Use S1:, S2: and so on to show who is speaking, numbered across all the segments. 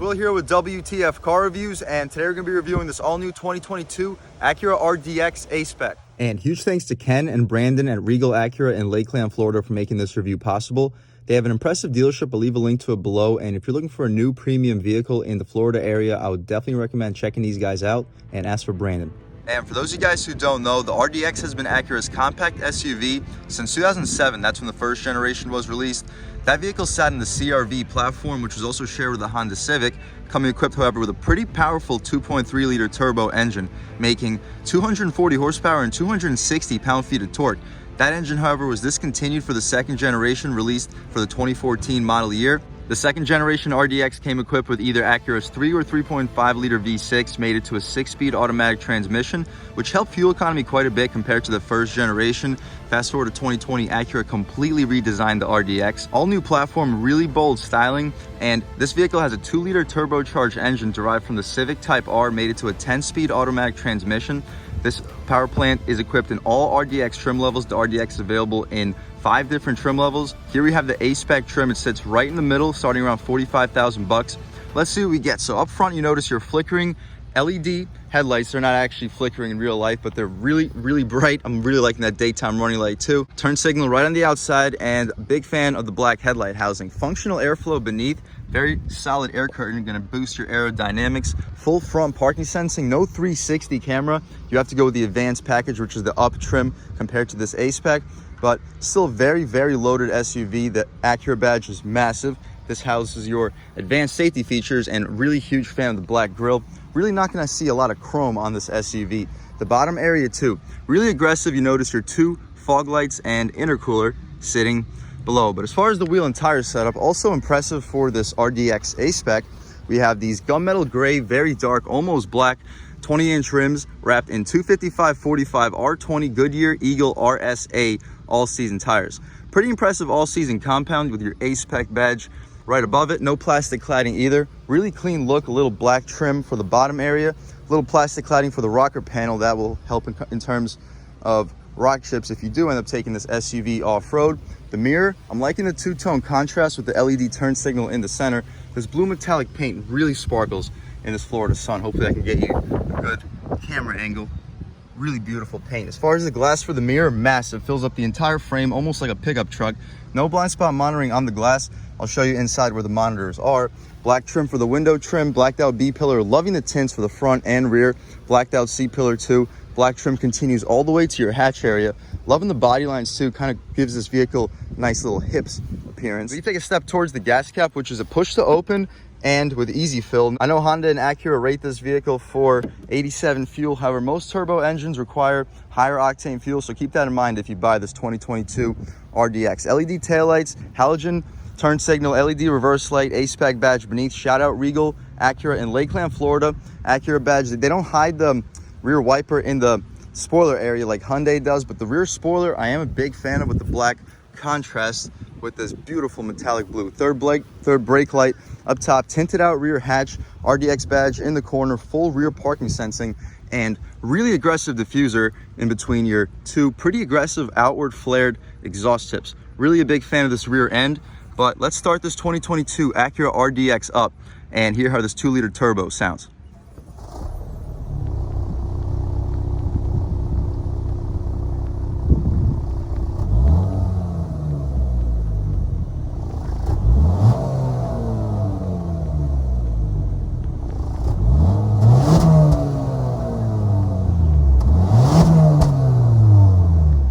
S1: Will here with W.T.F car reviews, and today we're going to be reviewing this all-new 2022 Acura RDX A-Spec. And huge thanks to Ken and Brandon at Regal Acura in Lakeland, Florida for making this review possible. They have an impressive dealership. I'll leave a link to it below, and if you're looking for a new premium vehicle in the Florida area, I would definitely recommend checking these guys out and ask for Brandon. And for those of you guys who don't know, the RDX has been Acura's compact SUV since 2007. That's when the first generation was released. That vehicle sat in the CR-V platform, which was also shared with the Honda Civic, coming equipped, however, with a pretty powerful 2.3-liter turbo engine, making 240 horsepower and 260 pound-feet of torque. That engine, however, was discontinued for the second generation, released for the 2014 model year. The second generation RDX came equipped with either Acura's 3 or 3.5-liter V6, mated to a 6-speed automatic transmission, which helped fuel economy quite a bit compared to the first generation. Fast forward to 2020, Acura completely redesigned the RDX. All new platform, really bold styling, and this vehicle has a 2-liter turbocharged engine derived from the Civic Type R, mated to a 10-speed automatic transmission. This power plant is equipped in all RDX trim levels. The RDX is available in 5 different trim levels. Here we have the A-Spec trim. It sits right in the middle, starting around 45,000 bucks. Let's see what we get. So up front, you notice your flickering LED headlights. They're not actually flickering in real life, but they're really bright. I'm really liking that daytime running light too. Turn signal right on the outside, and big fan of the black headlight housing. Functional airflow beneath. Very solid air curtain, going to boost your aerodynamics. Full front parking sensing, no 360 camera. You have to go with the advanced package, which is the up trim compared to this A-Spec, but still very loaded SUV. The Acura badge is massive. This houses your advanced safety features, and really huge fan of the black grille. Really not going to see a lot of chrome on this SUV. The bottom area too, really aggressive. You notice your 2 fog lights and intercooler sitting below. But as far as the wheel and tire setup, also impressive for this RDX A-Spec. We have these gunmetal gray, very dark, almost black 20-inch rims wrapped in 255/45 R20 Goodyear Eagle RSA all-season tires. Pretty impressive all-season compound with your A-Spec badge right above it. No plastic cladding either. Really clean look. A little black trim for the bottom area. A little plastic cladding for the rocker panel. That will help in terms of rock chips if you do end up taking this SUV off-road. The mirror, I'm liking the two-tone contrast with the LED turn signal in the center. This blue metallic paint really sparkles in this Florida sun. Hopefully I can get you a good camera angle. Really beautiful paint. As far as the glass for the mirror, massive. Fills up the entire frame, almost like a pickup truck. No blind spot monitoring on the glass. I'll show you inside where the monitors are. Black trim for the window trim, blacked out B-pillar. Loving the tints for the front and rear. Blacked out C-pillar too. Black trim continues all the way to your hatch area. Loving the body lines too, kind of gives this vehicle a nice little hips appearance. We take a step towards the gas cap, which is a push to open and with easy fill. I know Honda and Acura rate this vehicle for 87 fuel. However, most turbo engines require higher octane fuel, so keep that in mind if you buy this 2022 RDX. LED taillights, halogen turn signal, LED reverse light, A-Spec badge beneath. Shout out Regal Acura in Lakeland, Florida. Acura badge, they don't hide the rear wiper in the spoiler area like Hyundai does, but the rear spoiler I am a big fan of, with the black contrast with this beautiful metallic blue. Third brake light up top, tinted out rear hatch, RDX badge in the corner, full rear parking sensing, and really aggressive diffuser in between your 2 pretty aggressive outward flared exhaust tips. Really a big fan of this rear end. But let's start this 2022 Acura RDX up and hear how this 2-liter turbo sounds.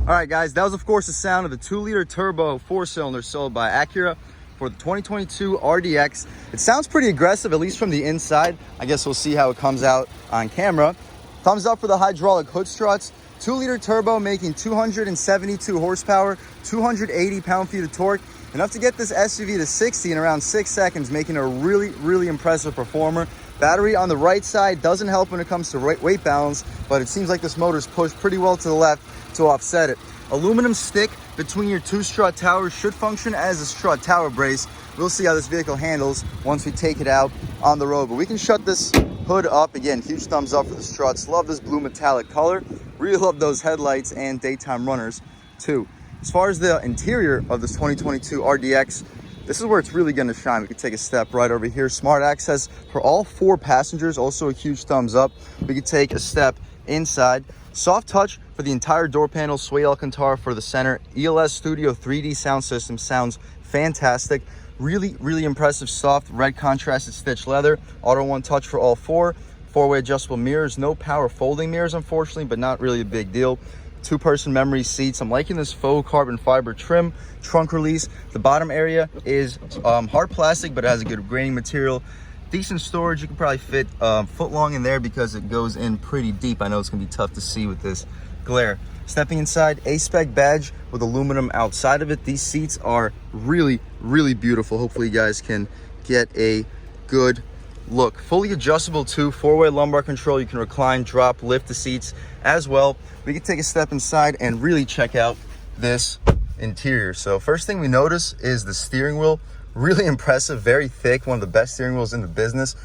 S1: All right, guys, that was of course the sound of the 2-liter turbo 4-cylinder sold by Acura for the 2022 RDX. It sounds pretty aggressive, at least from the inside. I guess we'll see how it comes out on camera. Thumbs up for the hydraulic hood struts. 2-liter turbo making 272 horsepower, 280 pound-feet of torque. Enough to get this SUV to 60 in around 6 seconds, making it a really impressive performer. Battery on the right side doesn't help when it comes to weight balance, but it seems like this motor's pushed pretty well to the left to offset it. Aluminum stick between your 2 strut towers should function as a strut tower brace. We'll see how this vehicle handles once we take it out on the road, but we can shut this hood up. Again, huge thumbs up for the struts. Love this blue metallic color. Really love those headlights and daytime runners too. As far as the interior of this 2022 RDX, This is where it's really going to shine. We can take a step right over here. Smart access for all 4 passengers. Also a huge thumbs up. We could take a step inside. Soft touch for the entire door panel. Suede Alcantara for the center. ELS Studio 3D sound system. Sounds fantastic. Really, really impressive soft red contrasted stitch leather. Auto one touch for all 4. 4-way adjustable mirrors. No power folding mirrors, unfortunately, but not really a big deal. 2-person memory seats. I'm liking this faux carbon fiber trim. Trunk release. The bottom area is hard plastic, but it has a good graining material. Decent storage. You can probably fit foot long in there because it goes in pretty deep. I know it's gonna be tough to see with this glare. Stepping inside, A-Spec badge with aluminum outside of it. These seats are really, really beautiful. Hopefully you guys can get a good look. Fully adjustable too. 4-way lumbar control. You can recline, drop, lift the seats as well. We can take a step inside and really check out this interior. So first thing we notice is the steering wheel. Really impressive, very thick, one of the best steering wheels in the business.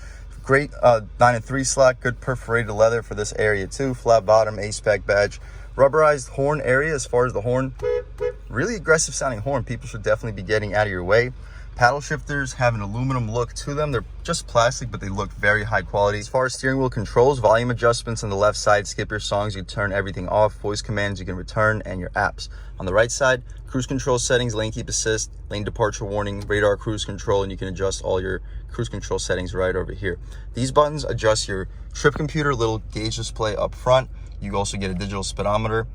S1: Great 9-3 slot, good perforated leather for this area too. Flat bottom, A-Spec badge. Rubberized horn area. As far as the horn, really aggressive sounding horn. People should definitely be getting out of your way. Paddle shifters have an aluminum look to them. They're just plastic, but they look very high quality. As far as steering wheel controls, volume adjustments on the left side, skip your songs, you turn everything off, voice commands you can return, and your apps. On the right side, cruise control settings, lane keep assist, lane departure warning, radar cruise control, and you can adjust all your cruise control settings right over here. These buttons adjust your trip computer, little gauge display up front. You also get a digital speedometer.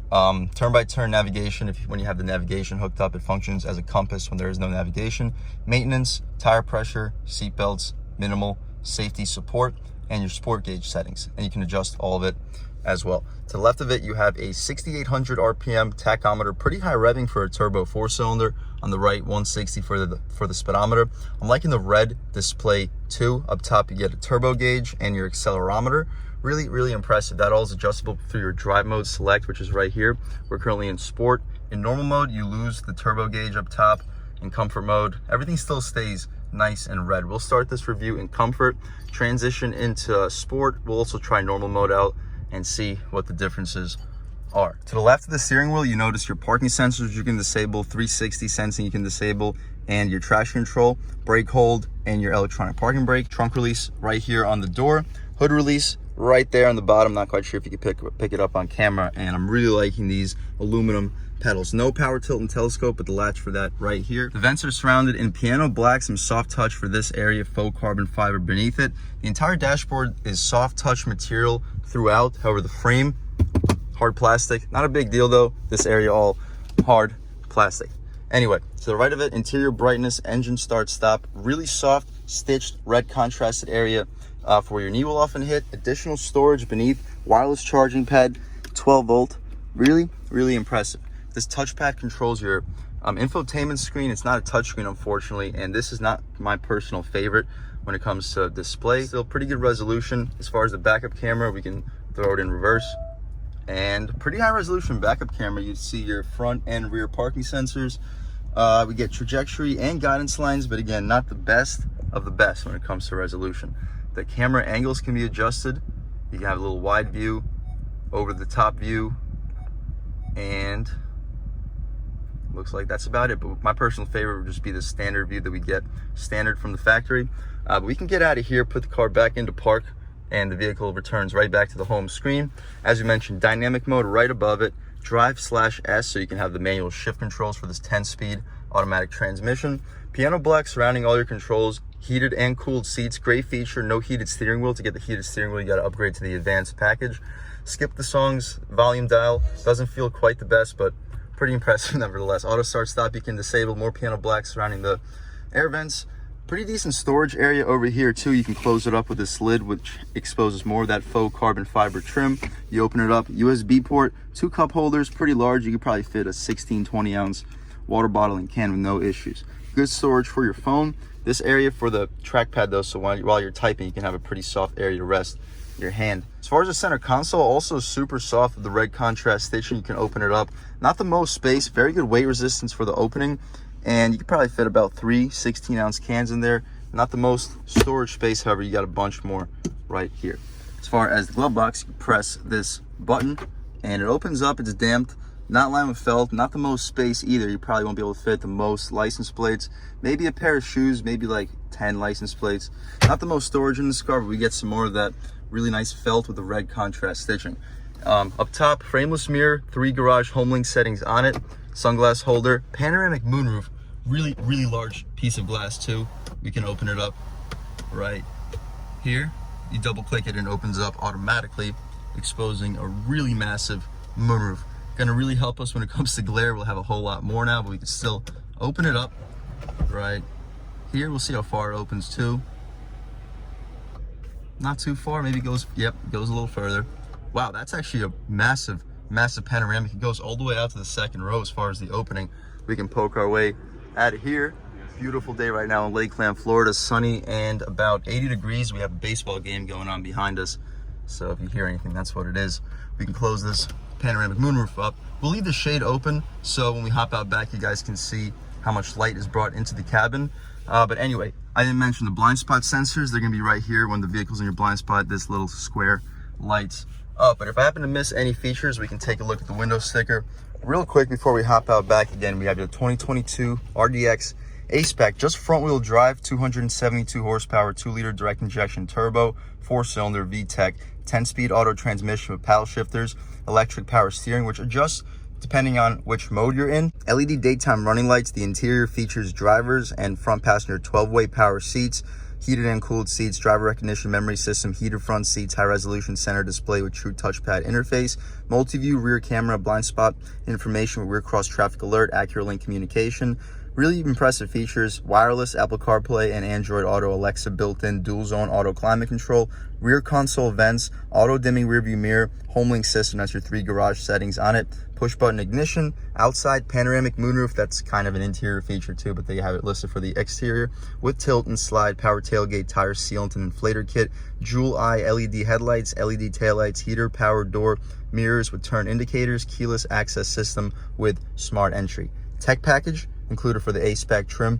S1: Turn-by-turn navigation. When you have the navigation hooked up, it functions as a compass when there is no navigation. Maintenance, tire pressure, seat belts, minimal, safety support, and your sport gauge settings. And you can adjust all of it as well. To the left of it, you have a 6,800 RPM tachometer, pretty high revving for a turbo 4-cylinder. On the right, 160 for the speedometer. I'm liking the red display too. Up top, you get a turbo gauge and your accelerometer. Really, really impressive. That all is adjustable through your drive mode select, which is right here. We're currently in sport. In normal mode, you lose the turbo gauge up top. In comfort mode, everything still stays nice and red. We'll start this review in comfort, transition into sport. We'll also try normal mode out and see what the differences are. To the left of the steering wheel, you notice your parking sensors you can disable, 360 sensing you can disable, and your traction control, brake hold, and your electronic parking brake. Trunk release right here on the door. Hood release right there on the bottom. Not quite sure if you can pick it up on camera, and I'm really liking these aluminum pedals. No power tilt and telescope, but the latch for that right here. The vents are surrounded in piano black, some soft touch for this area, faux carbon fiber beneath it. The entire dashboard is soft touch material throughout. However, the frame, hard plastic. Not a big deal though. This area all hard plastic. Anyway, to the right of it, interior brightness, engine start stop, really soft stitched red contrasted area for where your knee will often hit. Additional storage beneath, wireless charging pad, 12 volt. Really, really impressive. This touchpad controls your infotainment screen. It's not a touchscreen, unfortunately, and this is not my personal favorite when it comes to display. Still pretty good resolution. As far as the backup camera, we can throw it in reverse. And pretty high resolution backup camera. You see your front and rear parking sensors. We get trajectory and guidance lines, but again, not the best of the best when it comes to resolution. The camera angles can be adjusted. You can have a little wide view, over the top view, and looks like that's about it. But my personal favorite would just be the standard view that we get standard from the factory. But we can get out of here, put the car back into park, and the vehicle returns right back to the home screen. As we mentioned, dynamic mode right above it, Drive/S, so you can have the manual shift controls for this 10-speed automatic transmission. Piano black surrounding all your controls, heated and cooled seats, great feature. No heated steering wheel. To get the heated steering wheel, you got to upgrade to the advanced package. Skip the songs, volume dial, doesn't feel quite the best, but pretty impressive nevertheless. Auto start stop you can disable. More piano black surrounding the air vents. Pretty decent storage area over here too. You can close it up with this lid, which exposes more of that faux carbon fiber trim. You open it up, USB port, 2 cup holders, pretty large. You could probably fit a 16-20 ounce water bottle and can with no issues. Good storage for your phone. This area for the trackpad though, so while you're typing, you can have a pretty soft area to rest your hand. As far as the center console, also super soft with the red contrast stitching. You can open it up. Not the most space, very good weight resistance for the opening, and you could probably fit about 3 16-ounce cans in there. Not the most storage space, however, you got a bunch more right here. As far as the glove box, you press this button and it opens up. It's damped Not lined with felt, not the most space either. You probably won't be able to fit the most license plates. Maybe a pair of shoes, maybe like 10 license plates. Not the most storage in this car, but we get some more of that really nice felt with the red contrast stitching. Up top, frameless mirror, 3 garage HomeLink settings on it, sunglass holder, panoramic moonroof, really large piece of glass too. We can open it up right here. You double click it and it opens up automatically, exposing a really massive moonroof. Gonna really help us when it comes to glare. We'll have a whole lot more now, but we can still open it up right here. We'll see how far it opens too. Not too far, maybe goes, yep, goes a little further. Wow, that's actually a massive panoramic. It goes all the way out to the second row as far as the opening. We can poke our way out of here. Beautiful day right now in Lakeland, Florida, sunny and about 80 degrees. We have a baseball game going on behind us. So if you hear anything, that's what it is. We can close this panoramic moonroof up. We'll leave the shade open so when we hop out back, you guys can see how much light is brought into the cabin. But anyway, I didn't mention the blind spot sensors. They're gonna be right here when the vehicle's in your blind spot. This little square lights up. But if I happen to miss any features, we can take a look at the window sticker real quick before we hop out back. Again, we have your 2022 RDX A-Spec, just front wheel drive, 272 horsepower, 2-liter direct injection turbo, 4-cylinder VTEC, 10-speed auto transmission with paddle shifters, electric power steering, which adjusts depending on which mode you're in. LED daytime running lights. The interior features drivers and front passenger 12-way power seats, heated and cooled seats, driver recognition memory system, heated front seats, high resolution center display with true touchpad interface, multi-view rear camera, blind spot information with rear cross traffic alert, Acura Link communication. Really impressive features: wireless Apple CarPlay and Android Auto, Alexa built-in, dual zone auto climate control, rear console vents, auto dimming rear view mirror, HomeLink system, that's your 3 garage settings on it, push button ignition, outside panoramic moonroof, that's kind of an interior feature too, but they have it listed for the exterior, with tilt and slide, power tailgate, tire sealant and inflator kit, jewel eye LED headlights, LED taillights, heater, power door, mirrors with turn indicators, keyless access system with smart entry. Tech package included for the A-Spec trim.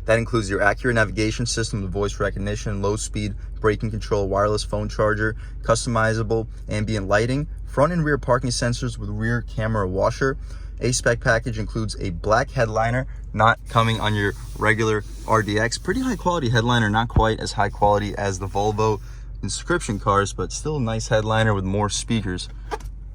S1: That includes your Acura navigation system with voice recognition, low speed braking control, wireless phone charger, customizable ambient lighting, front and rear parking sensors with rear camera washer. A-Spec package includes a black headliner, not coming on your regular RDX. Pretty high quality headliner, not quite as high quality as the Volvo inscription cars, but still a nice headliner with more speakers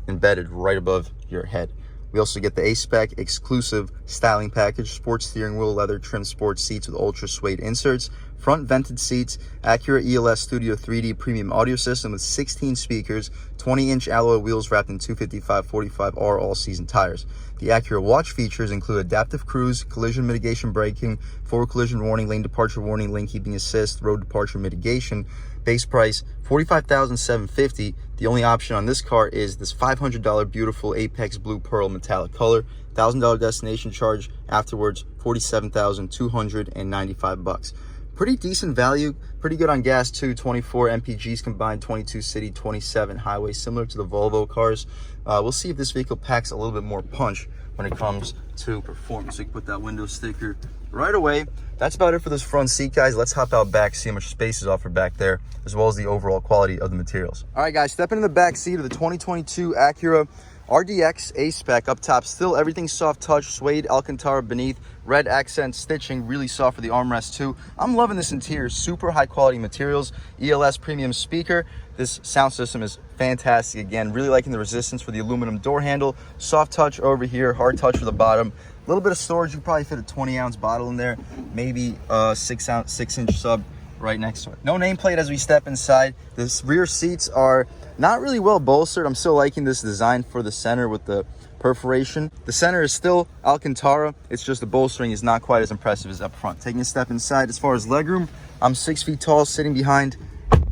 S1: embedded right above your head. We also get the A-Spec exclusive styling package, sports steering wheel, leather trim sports seats with ultra suede inserts, front vented seats, Acura ELS Studio 3D premium audio system with 16 speakers, 20-inch alloy wheels wrapped in 255/45R all-season tires. The Acura watch features include adaptive cruise, collision mitigation braking, forward collision warning, lane departure warning, lane keeping assist, road departure mitigation. Base price $45,750. The only option on this car is this $500 beautiful Apex Blue Pearl metallic color. $1,000 destination charge afterwards, $47,295. Pretty decent value, pretty good on gas too. 24 MPGs combined, 22 city, 27 highway, similar to the Volvo cars. We'll see if this vehicle packs a little bit more punch when it comes to performance. So you can put that window sticker right away. That's about it for this front seat, guys. Let's hop out back, see how much space is offered back there, as well as the overall quality of the materials. All right, guys, stepping in the back seat of the 2022 Acura RDX A-Spec. Up top, still everything soft touch, suede Alcantara beneath, red accent stitching, really soft for the armrest too. I'm loving this interior, super high quality materials, ELS premium speaker. This sound system is fantastic. Again, really liking the resistance for the aluminum door handle, soft touch over here, hard touch for the bottom. A little bit of storage, you probably fit a 20-ounce bottle in there, maybe a 6-inch sub right next to it. No nameplate as we step inside. This rear seats are not really well bolstered. I'm still liking this design for the center with the perforation. The center is still Alcantara. It's just the bolstering is not quite as impressive as up front. Taking a step inside, as far as legroom, I'm 6 feet tall sitting behind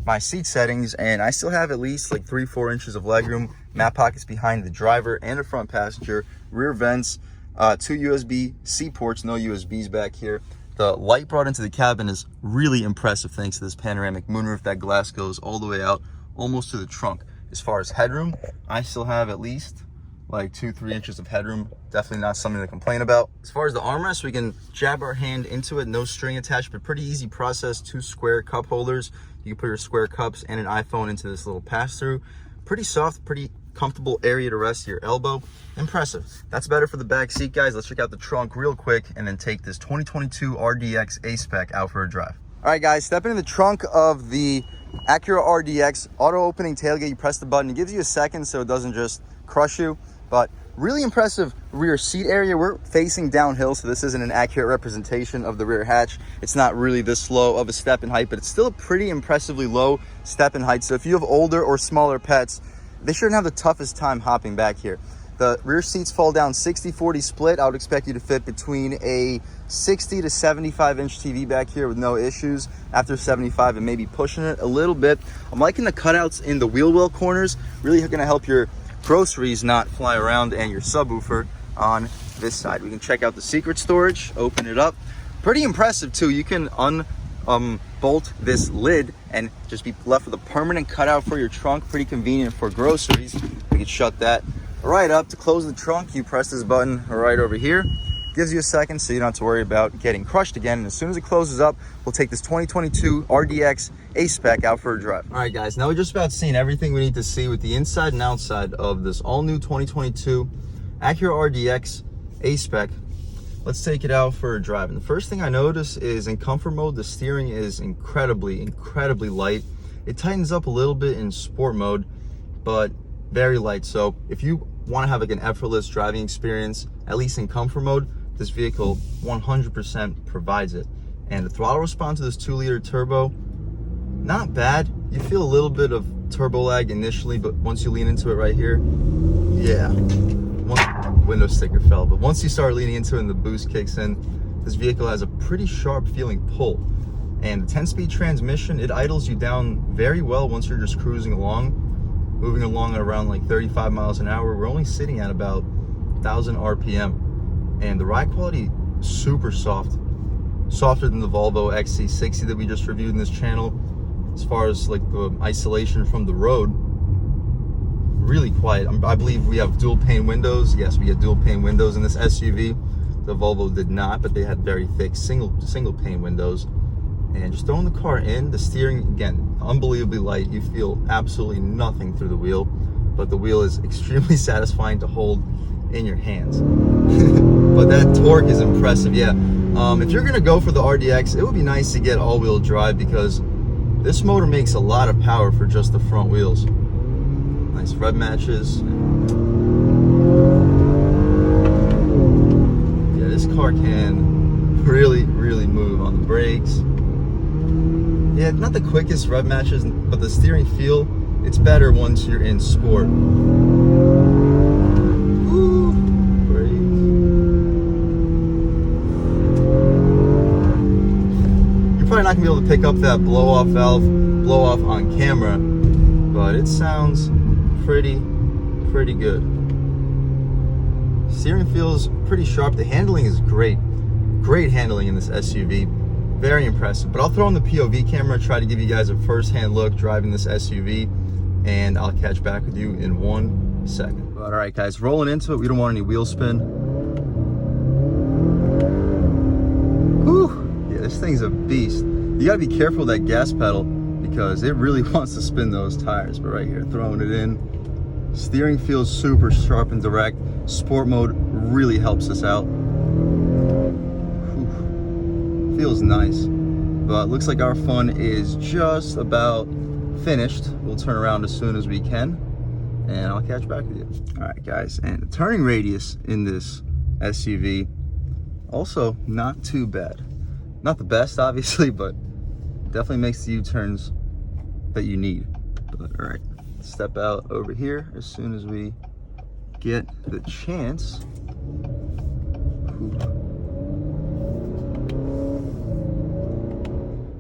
S1: my seat settings, and I still have at least like 3-4 inches of legroom. Map pockets behind the driver and the front passenger, rear vents, 2 USB-C ports, no USBs back here. The light brought into the cabin is really impressive thanks to this panoramic moonroof. That glass goes all the way out, almost to the trunk. As far as headroom, I still have at least like 2-3 inches of headroom. Definitely not something to complain about. As far as the armrest, we can jab our hand into it, no string attached, but pretty easy process. 2 square cup holders. You can put your square cups and an iPhone into this little pass-through. Pretty soft, pretty comfortable area to rest your elbow. Impressive. That's better for the back seat, guys. Let's check out the trunk real quick and then take this 2022 RDX A-Spec out for a drive. All right, guys, stepping in the trunk of the Acura RDX auto opening tailgate. You press the button, it gives you a second so it doesn't just crush you, but really impressive rear seat area. We're facing downhill, so this isn't an accurate representation of the rear hatch. It's not really this low of a step in height, but it's still a pretty impressively low step in height. So if you have older or smaller pets, they shouldn't have the toughest time hopping back here. The rear seats fall down 60-40 split. I would expect you to fit between a 60 to 75 inch TV back here with no issues. After 75 and maybe pushing it a little bit. I'm liking the cutouts in the wheel well corners. Really going to help your groceries not fly around and your subwoofer on this side. We can check out the secret storage, open it up. Pretty impressive too. You can bolt this lid and just be left with a permanent cutout for your trunk. Pretty convenient for groceries. We can shut that right up. To close the trunk, you press this button right over here. Gives you a second so you don't have to worry about getting crushed again. And as soon as it closes up, we'll take this 2022 RDX A-Spec out for a drive. All right, guys, now we're just about seen everything we need to see with the inside and outside of this all-new 2022 Acura RDX A-Spec. Let's take it out for a drive. And the first thing I notice is in comfort mode, the steering is incredibly light. It tightens up a little bit in sport mode, but very light. So if you want to have like an effortless driving experience, at least in comfort mode, this vehicle 100% provides it. And the throttle response to this 2-liter turbo, not bad. You feel a little bit of turbo lag initially, but once you lean into it right here, yeah, one window sticker fell. But once you start leaning into it and the boost kicks in, this vehicle has a pretty sharp feeling pull. And the 10-speed transmission, it idles you down very well once you're just cruising along, moving along at around like 35 miles an hour. We're only sitting at about 1,000 RPM. And the ride quality, super soft. Softer than the Volvo XC60 that we just reviewed in this channel. As far as like the isolation from the road, really quiet. I believe we have dual pane windows. Yes, we had dual pane windows in this SUV. The Volvo did not, but they had very thick single pane windows. And just throwing the car in, the steering, again, unbelievably light. You feel absolutely nothing through the wheel, but the wheel is extremely satisfying to hold in your hands. But that torque is impressive. Yeah, if you're gonna go for the RDX, it would be nice to get all-wheel drive because this motor makes a lot of power for just the front wheels. Nice rev matches. Yeah, this car can really move on the brakes. Yeah, not the quickest rev matches, but the steering feel, it's better once you're in sport. Ooh, brakes. You're probably not gonna be able to pick up that blow-off valve, blow-off on camera, but it sounds pretty good. Steering feels pretty sharp. The handling is great handling in this SUV. Very impressive. But I'll throw in the POV camera, try to give you guys a first-hand look driving this SUV, and I'll catch back with you in 1 second. But all right, guys, rolling into it. We don't want any wheel spin. Whew. Yeah, this thing's a beast. You gotta be careful with that gas pedal because it really wants to spin those tires. But right here, throwing it in. Steering feels super sharp and direct. Sport mode really helps us out. Feels nice, but looks like our fun is just about finished. We'll turn around as soon as we can and I'll catch back with you. All right, guys, and the turning radius in this SUV also not too bad. Not the best, obviously, but definitely makes the U-turns that you need. But all right, step out over here as soon as we get the chance.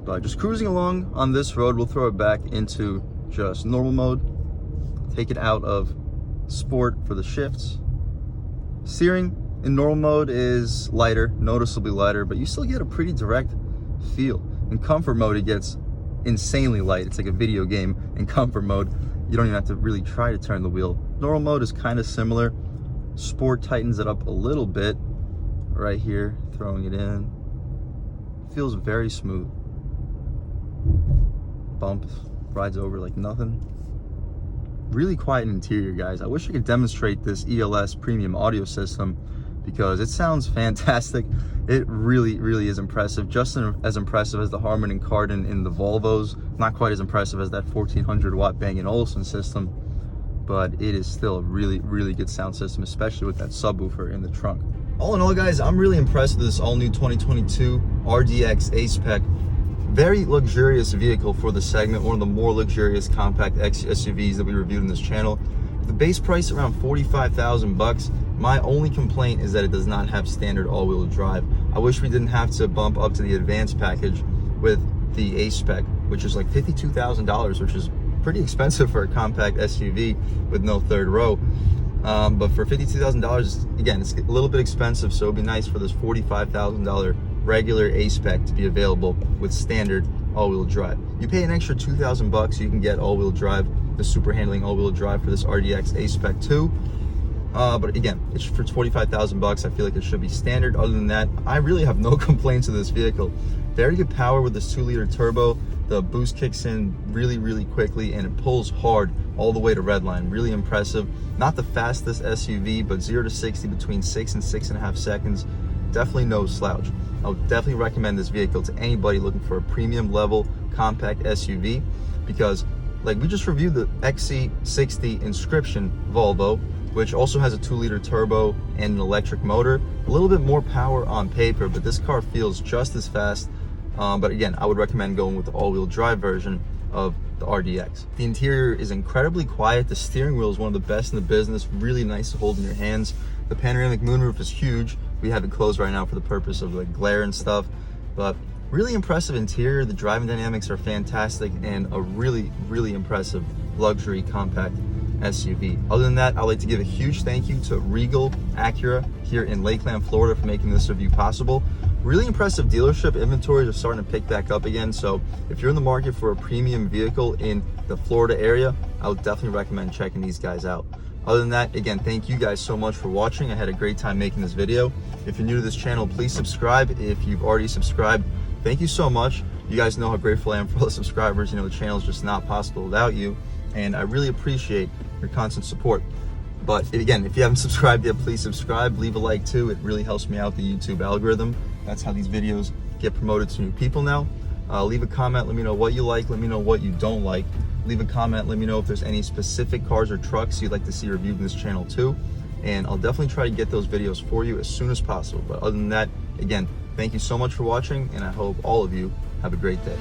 S1: But just cruising along on this road, we'll throw it back into just normal mode. Take it out of sport for the shifts. Steering in normal mode is lighter, noticeably lighter, but you still get a pretty direct feel. In comfort mode, it gets insanely light. It's like a video game in comfort mode. You don't even have to really try to turn the wheel. Normal mode is kind of similar. Sport tightens it up a little bit right here, throwing it in. Feels very smooth. Bump rides over like nothing. really quiet interior, guys. I wish I could demonstrate this ELS premium audio system because it sounds fantastic. It really is impressive, just as impressive as the Harman and Kardon in the Volvos. Not quite as impressive as that 1400 watt Bang & Olufsen system, but it is still a really good sound system, especially with that subwoofer in the trunk. All in all, guys, I'm really impressed with this all-new 2022 RDX A-Spec. Very luxurious vehicle for the segment, one of the more luxurious compact SUVs that we reviewed in this channel. The base price around 45,000 bucks. My only complaint is that it does not have standard all-wheel drive. I wish we didn't have to bump up to the advanced package with the A-Spec, which is like $52,000, which is pretty expensive for a compact SUV with no third row. But for $52,000, again, it's a little bit expensive, so it'd be nice for this $45,000 regular A-Spec to be available with standard all-wheel drive. You pay an extra 2,000 bucks, you can get all-wheel drive, the super handling all-wheel drive for this RDX A-Spec 2. But again, it's for 45,000 bucks. I feel like it should be standard. Other than that, I really have no complaints with this vehicle. Very good power with this 2-liter turbo. The boost kicks in really quickly, and it pulls hard all the way to redline. Really impressive. Not the fastest SUV, but 0 to 60 between 6 and 6.5 seconds. Definitely no slouch. I would definitely recommend this vehicle to anybody looking for a premium level compact SUV, because like we just reviewed the XC60 Inscription Volvo, which also has a 2-liter turbo and an electric motor. A little bit more power on paper, but this car feels just as fast. But again, I would recommend going with the all-wheel drive version of the RDX. The interior is incredibly quiet. The steering wheel is one of the best in the business. Really nice to hold in your hands. The panoramic moonroof is huge. We have it closed right now for the purpose of like glare and stuff, but really impressive interior. The driving dynamics are fantastic, and a really impressive luxury compact SUV. Other than that, I'd like to give a huge thank you to Regal Acura here in Lakeland, Florida for making this review possible. Really impressive dealership. Inventories are starting to pick back up again, so if you're in the market for a premium vehicle in the Florida area, I would definitely recommend checking these guys out. Other than that, again, thank you guys so much for watching. I had a great time making this video. If you're new to this channel, please subscribe. If you've already subscribed, thank you so much. You guys know how grateful I am for all the subscribers. You know, the channel is just not possible without you, and I really appreciate your constant support. But again, if you haven't subscribed yet, please subscribe. Leave a like too. It really helps me out the YouTube algorithm. That's how these videos get promoted to new people now. Leave a comment. Let me know what you like. Let me know what you don't like. Leave a comment. Let me know if there's any specific cars or trucks you'd like to see reviewed in this channel too. And I'll definitely try to get those videos for you as soon as possible. But other than that, again, thank you so much for watching, and I hope all of you have a great day.